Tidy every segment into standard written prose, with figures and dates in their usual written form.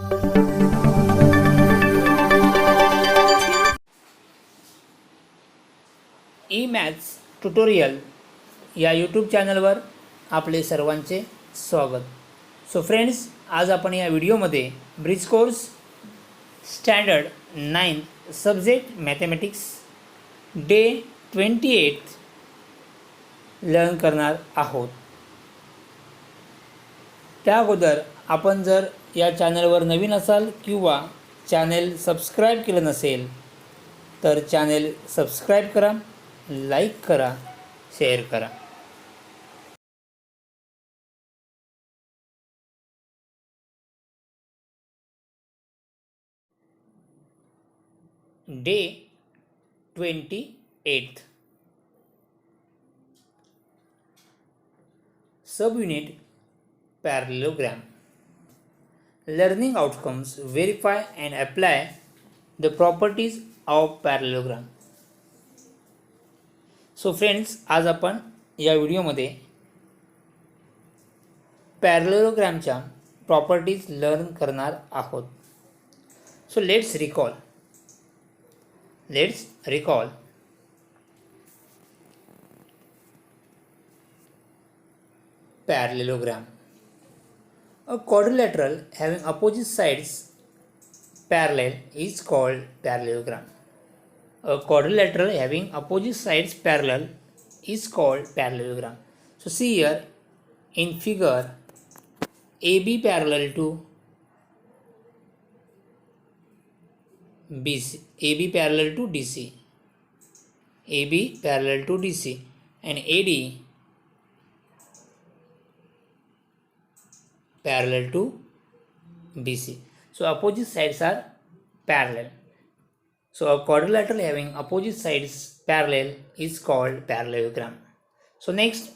ई maths tutorial या YouTube चॅनलवर आपले सर्वांचे स्वागत. सो फ्रेंड्स, आज आपण या व्हिडिओमध्ये bridge course standard 9 subject mathematics day 28 learn करणार आहोत. त्या अगोदर आपण जर या चॅनलवर नवीन असाल किंवा चॅनल सबस्क्राईब केलं नसेल तर चॅनल सबस्क्राईब करा, लाईक करा, शेअर करा. Day 28 sub unit parallelogram. Learning outcomes: verify and apply the properties of parallelogram. So friends, आज आपण या व्हिडिओमध्ये पॅरलेलोग्रामच्या प्रॉपर्टीज लर्न करणार आहोत. So let's recall parallelogram. A quadrilateral having opposite sides parallel is called parallelogram. A quadrilateral having opposite sides parallel is called parallelogram. So see here in figure, AB parallel to BC, AB parallel to DC, AB parallel to DC, and AD parallel to BC. So opposite sides are parallel. So a quadrilateral having opposite sides parallel is called parallelogram. So next,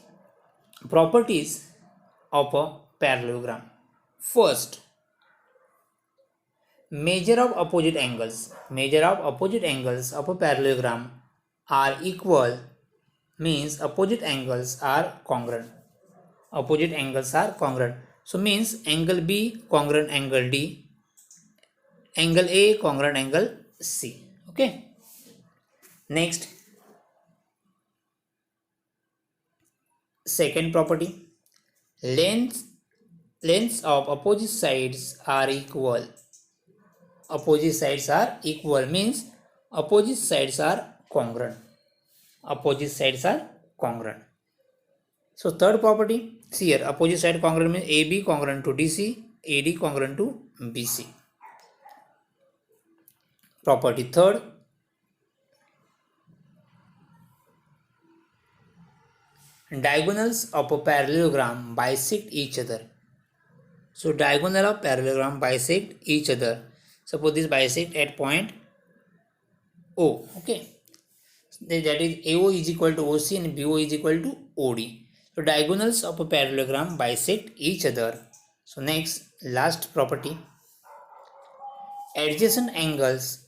properties of a parallelogram. First, measure of opposite angles. Measure of opposite angles of a parallelogram are equal, means opposite angles are congruent. Opposite angles are congruent. So means angle B congruent angle D, angle A congruent angle C. Okay. Next, second property, lengths of opposite sides are equal. Opposite sides are equal means opposite sides are congruent. Opposite sides are congruent. So third property, see here, opposite side congruent means AB congruent to DC, AD congruent to BC. Property third, diagonals of a parallelogram bisect each other. So diagonal of parallelogram bisect each other. Suppose this bisect at point O. Okay, that is AO is equal to OC and BO is equal to OD. So diagonals of a parallelogram bisect each other. So next, last property, adjacent angles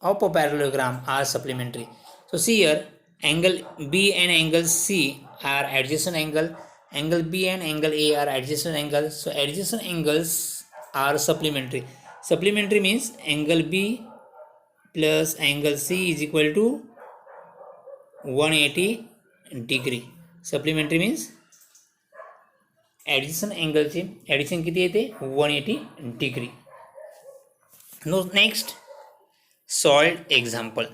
of a parallelogram are supplementary. So see here, angle B and angle C are adjacent angle, angle B and angle A are adjacent angles. So adjacent angles are supplementary. Supplementary means angle B plus angle C is equal to 180 degree. Supplementary means adjacent angle चे addition किती येते 180 degree. No next, solved example.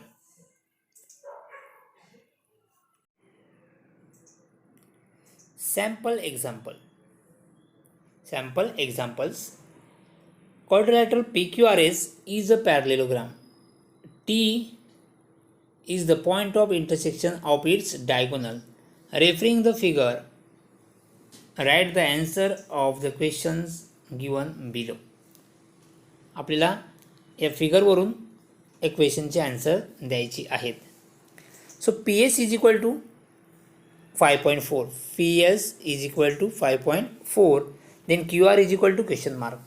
Sample examples. Quadrilateral PQRS is a parallelogram. T is the point of intersection of its diagonal. Referring the figure, write the answer of the questions given below. आपल्याला या फिगरवरून एक क्वेश्चनचे answer द्यायची आहेत. So PS is equal to 5.4, PS is equal to 5.4, then QR is equal to question mark.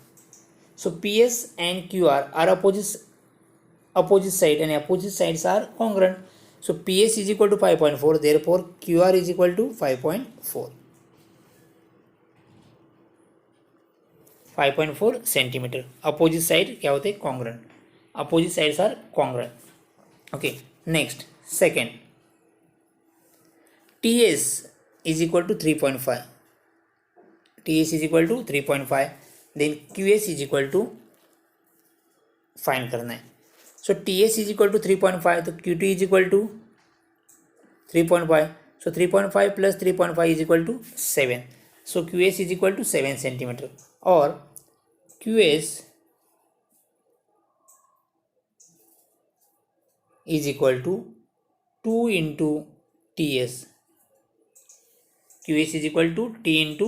So PS and QR are opposite side and opposite sides are congruent. So PS is equal to 5.4, therefore QR is equal to 5.4. 5.4 centimetre. Opposite side क्या होते हैं? Congruent. Opposite sides are congruent. Okay, next second. TS is equal to 3.5. TS is equal to 3.5. Then QS is equal to find करना है. सो TS is equal to 3.5, तो QT is equal to 3.5. So 3.5 plus 3.5 is equal to 7. So QS is equal to 7 centimetre. और QS is equal to 2 into TS. QS is equal to T into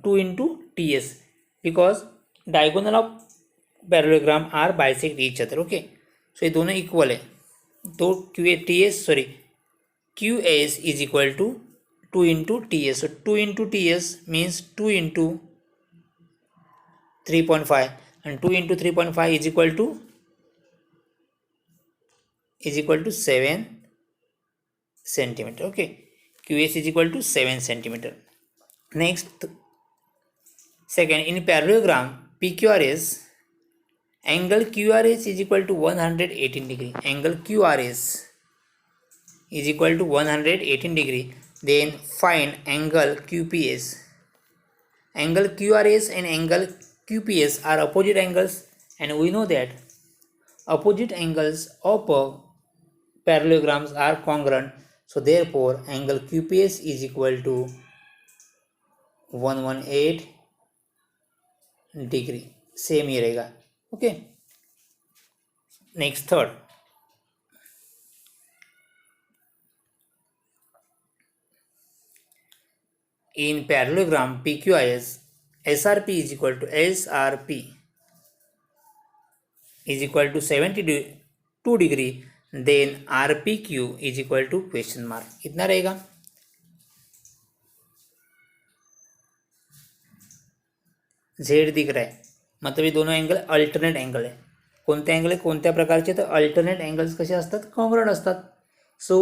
2 into TS because diagonal of parallelogram are bisect each other. Okay, so ये दोनों equal है. तो QS is equal to 2 into TS. So 2 into TS means 2 into 3.5 and 2 into 3.5 is equal to 7 centimeter. Okay, QS is equal to 7 centimeter. Next, second, in parallelogram PQRS, angle QRS is equal to 118 degree. Angle QRS is equal to 118 degree. Then find angle QPS. Angle QRS and angle QPS are opposite angles, and we know that opposite angles of parallelograms are congruent. So therefore angle QPS is equal to 118 degree. Same ही रहेगा. Okay, next third. In parallelogram PQRS, SRP is equal to 72 degree. Then RPQ is equal to question mark. कितना रहेगा? Z दिख रहा है, मतलब ये दोनों angle alternate angle आहे. कोणते अँगल आहे? कोणत्या प्रकारचे? तर अल्टरनेट अँगल्स कसे असतात? कॉन्ग्रुएंट असतात. So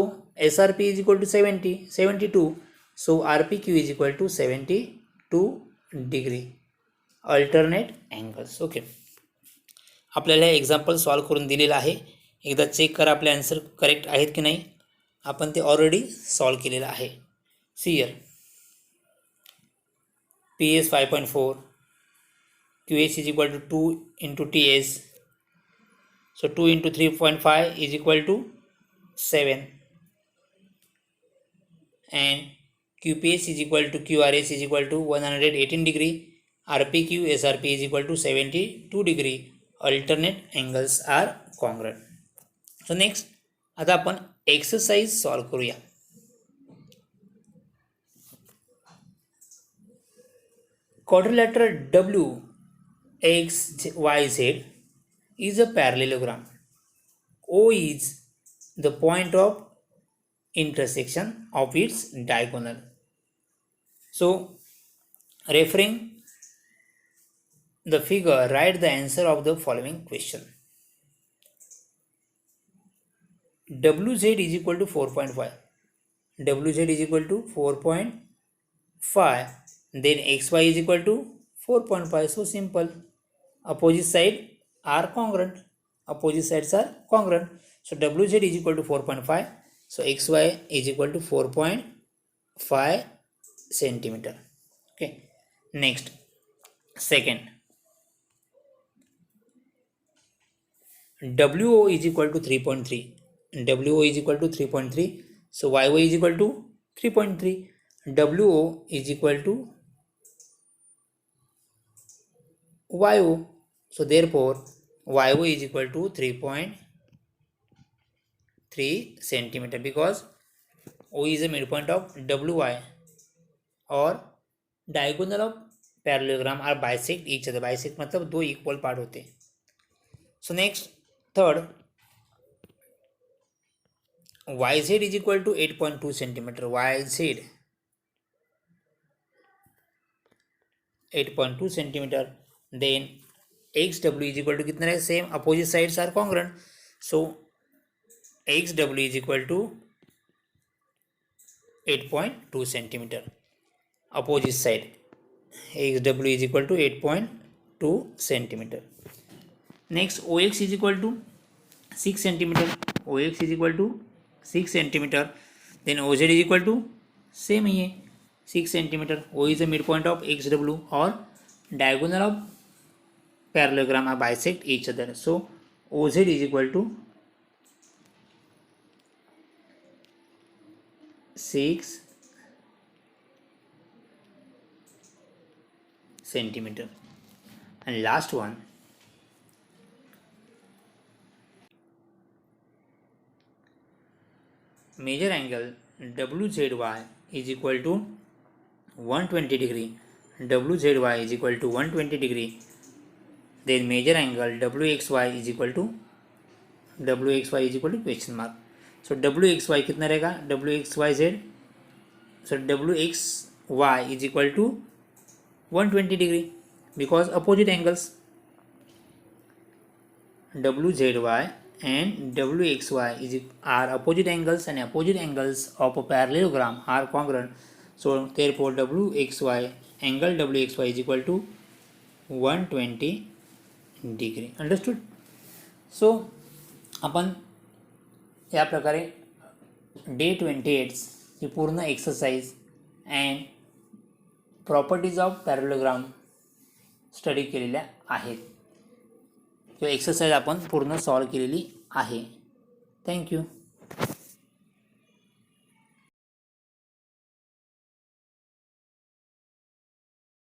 SRP is equal to 72. So RPQ is equal to 72 degree. Alternate angles. Okay, आपल्याला हे एक्झाम्पल सॉल्व करून दिलेलं आहे. एकदा चेक करा आपले आन्सर करेक्ट आहेत की नाही. आपण ते ऑलरेडी सॉल्व केलेलं आहे. See here, PS 5.4, QS is equal to 2 into TS. So 2 into 3.5 is equal to 7. And QPS is equal to QRS is equal to 118 degree. RPQ SRP is equal to 72 degree. Alternate angles are congruent. So next, आता आपण exercise solve करूया. Quadrilateral WXYZ is a parallelogram. O is the point of intersection of its diagonal. So, referring the figure, write the answer of the following question. WZ is equal to 4.5. WZ is equal to 4.5. Then XY is equal to 4.5. So simple. Opposite side are congruent. Opposite sides are congruent. So WZ is equal to 4.5. So XY is equal to 4.5 centimeter. Okay. Next, second. WO is equal to 3.3. WO is equal to 3.3. So YY is equal to 3.3. WO is equal to YO. So therefore YO is equal to 3.3 centimeter because O is the midpoint of WY और diagonal of parallelogram are bisect each other. Bisect मतलब दो equal part होते हैं. So next, third, YZ is equal to 8.2 centimeter. YZ 8.2 centimeter. Then XW is equal to कितना है? Same, opposite sides are congruent. So XW is equal to 8.2 centimeter. Opposite side XW is equal to 2 centimeter. Next, OX is equal to 6 centimeter. OX is equal to 6 centimeter. Then OZ is equal to same ही है 6 centimeter. O is the midpoint of XW or diagonal of parallelogram are bisect each other. So OZ is equal to 6 centimeter. And last one, measure angle WZY is equal to 120 degree. WZY is equal to 120 degree. Then measure angle WXY is equal to question mark. So WXY कितना रहेगा? WXYZ. So WXY is equal to 120 degree because opposite angles. WZY and WXY are opposite angles, and opposite angles of a parallelogram are congruent. So therefore WXY angle WXY is equal to 120 degree. Understood? So आपण या प्रकारे day 28 ही पूर्ण exercise and properties of parallelogram study केलेल्या आहेत. किंवा exercise आपण पूर्ण solve केलेली आहे. थँक्यू.